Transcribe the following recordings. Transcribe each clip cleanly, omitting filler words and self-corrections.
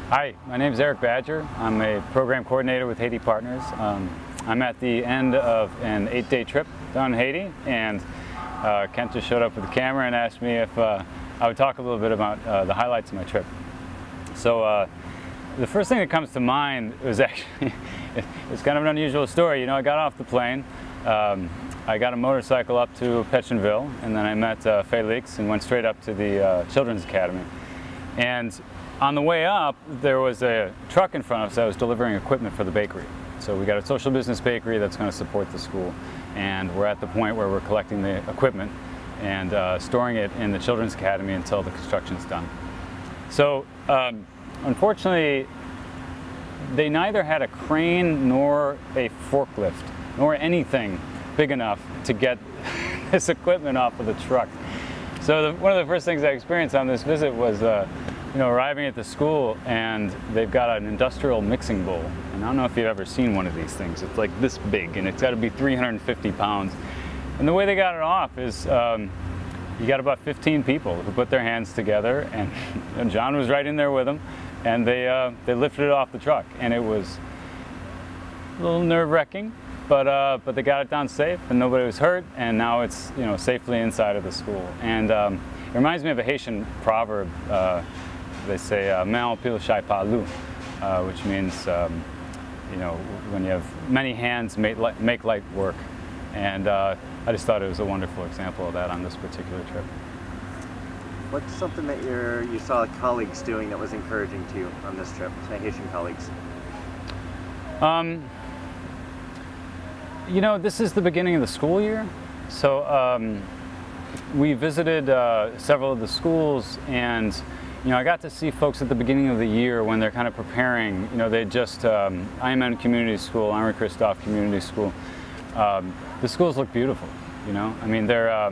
Hi, my name is Erik Badger. I'm a program coordinator with Haiti Partners. I'm at the end of an 8-day trip down in Haiti, and Kent just showed up with the camera and asked me if I would talk a little bit about the highlights of my trip. So the first thing that comes to mind was actually, it's kind of an unusual story. You know, I got off the plane, I got a motorcycle up to Pétionville, and then I met Felix and went straight up to the Children's Academy. And on the way up, there was a truck in front of us that was delivering equipment for the bakery. So we got a social business bakery that's going to support the school. And we're at the point where we're collecting the equipment and storing it in the Children's Academy until the construction's done. So unfortunately, they neither had a crane nor a forklift nor anything big enough to get this equipment off of the truck. So one of the first things I experienced on this visit was arriving at the school, and they've got an industrial mixing bowl. And I don't know if you've ever seen one of these things. It's like this big, and it's got to be 350 pounds. And the way they got it off is you got about 15 people who put their hands together, and John was right in there with them, and they lifted it off the truck. And it was a little nerve-wracking, but they got it down safe, and nobody was hurt, and now it's safely inside of the school. And it reminds me of a Haitian proverb. They say "main pile chai pas loup," which means when you have many hands, make light work. And I just thought it was a wonderful example of that on this particular trip. What's something that you saw colleagues doing that was encouraging to you on this trip, Haitian colleagues? This is the beginning of the school year, so we visited several of the schools, and I got to see folks at the beginning of the year when they're kind of preparing. They just Annan Community School, Henri Christophe Community School. The schools look beautiful. I mean, they're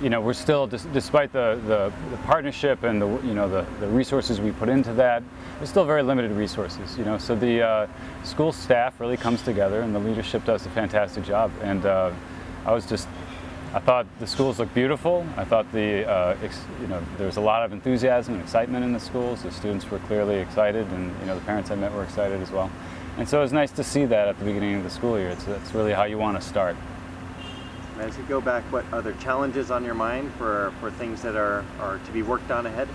we're still, despite the partnership and the resources we put into that, there's still very limited resources. So the school staff really comes together, and the leadership does a fantastic job. And I thought the schools looked beautiful. I thought there was a lot of enthusiasm and excitement in the schools. The students were clearly excited, and the parents I met were excited as well. And so it was nice to see that at the beginning of the school year. That's really how you want to start. As you go back, what other challenges on your mind for things that are to be worked on ahead?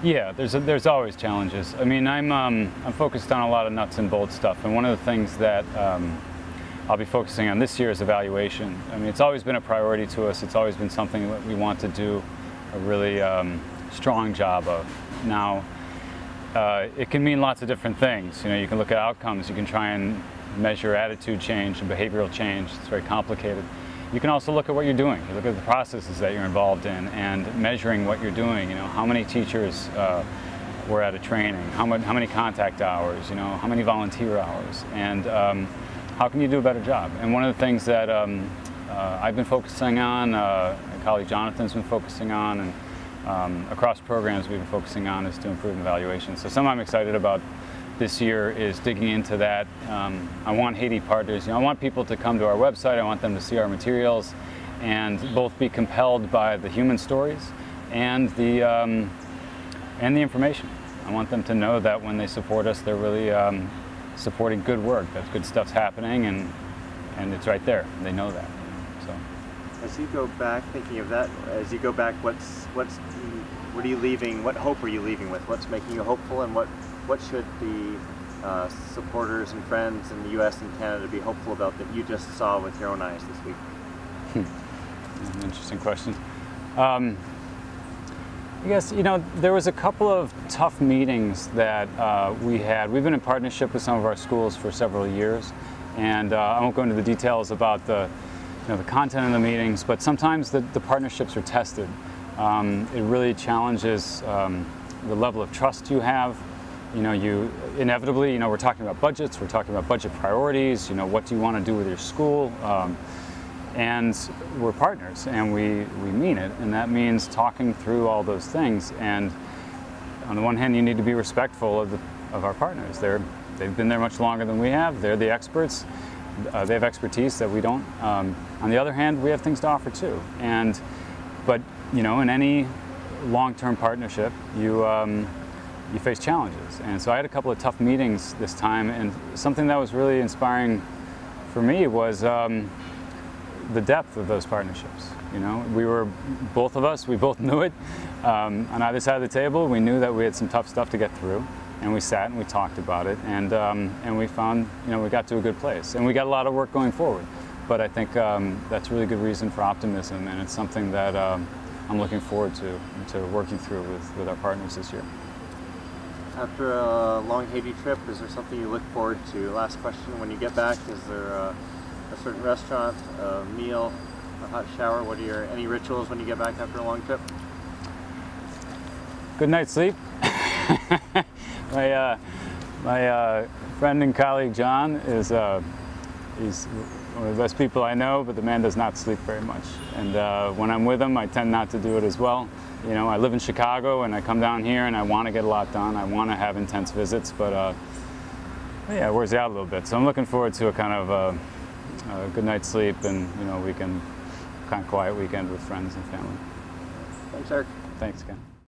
Yeah, there's always challenges. I mean, I'm focused on a lot of nuts and bolts stuff, and one of the things that I'll be focusing on this year is evaluation. I mean, it's always been a priority to us. It's always been something that we want to do a really strong job of. Now, it can mean lots of different things. You can look at outcomes. You can try and measure attitude change and behavioral change. It's very complicated. You can also look at what you're doing. You look at the processes that you're involved in and measuring what you're doing. How many teachers were at a training? How many contact hours? How many volunteer hours? And how can you do a better job? And one of the things that I've been focusing on, my colleague Jonathan's been focusing on, and across programs we've been focusing on, is to improve evaluation. So something I'm excited about this year is digging into that. I want Haiti Partners, I want people to come to our website, I want them to see our materials and both be compelled by the human stories and the information. I want them to know that when they support us, they're really supporting good work, that good stuff's happening, and it's right there. They know that. So, as you go back, thinking of that, as you go back, what are you leaving? What hope are you leaving with? What's making you hopeful, and what should the supporters and friends in the U.S. and Canada be hopeful about that you just saw with your own eyes this week? An interesting question. I guess, there was a couple of tough meetings that we had. We've been in partnership with some of our schools for several years, and I won't go into the details about the content of the meetings, but sometimes the partnerships are tested. It really challenges the level of trust you have. You inevitably, we're talking about budgets, we're talking about budget priorities, what do you want to do with your school? And we're partners, and we mean it, and that means talking through all those things. And on the one hand, you need to be respectful of our partners. They've been there much longer than we have. They're the experts. They have expertise that we don't. On the other hand, we have things to offer too. But in any long-term partnership, you face challenges. And so I had a couple of tough meetings this time, and something that was really inspiring for me was the depth of those partnerships. You know, both of us, we both knew it. On either side of the table, we knew that we had some tough stuff to get through, and we sat and we talked about it, and we found, you know, we got to a good place, and we got a lot of work going forward. But I think that's a really good reason for optimism, and it's something that I'm looking forward to working through with our partners this year. After a long Haiti trip, is there something you look forward to? Last question, when you get back, is there a certain restaurant, a meal, a hot shower? What are any rituals when you get back after a long trip? Good night's sleep. My friend and colleague John is he's one of the best people I know, but the man does not sleep very much. And when I'm with him, I tend not to do it as well. You know, I live in Chicago, and I come down here, and I want to get a lot done. I want to have intense visits, but yeah, it wears you out a little bit. So I'm looking forward to a kind of a good night's sleep, and you know, kind of quiet weekend with friends and family. Thanks, Erik. Thanks, Ken.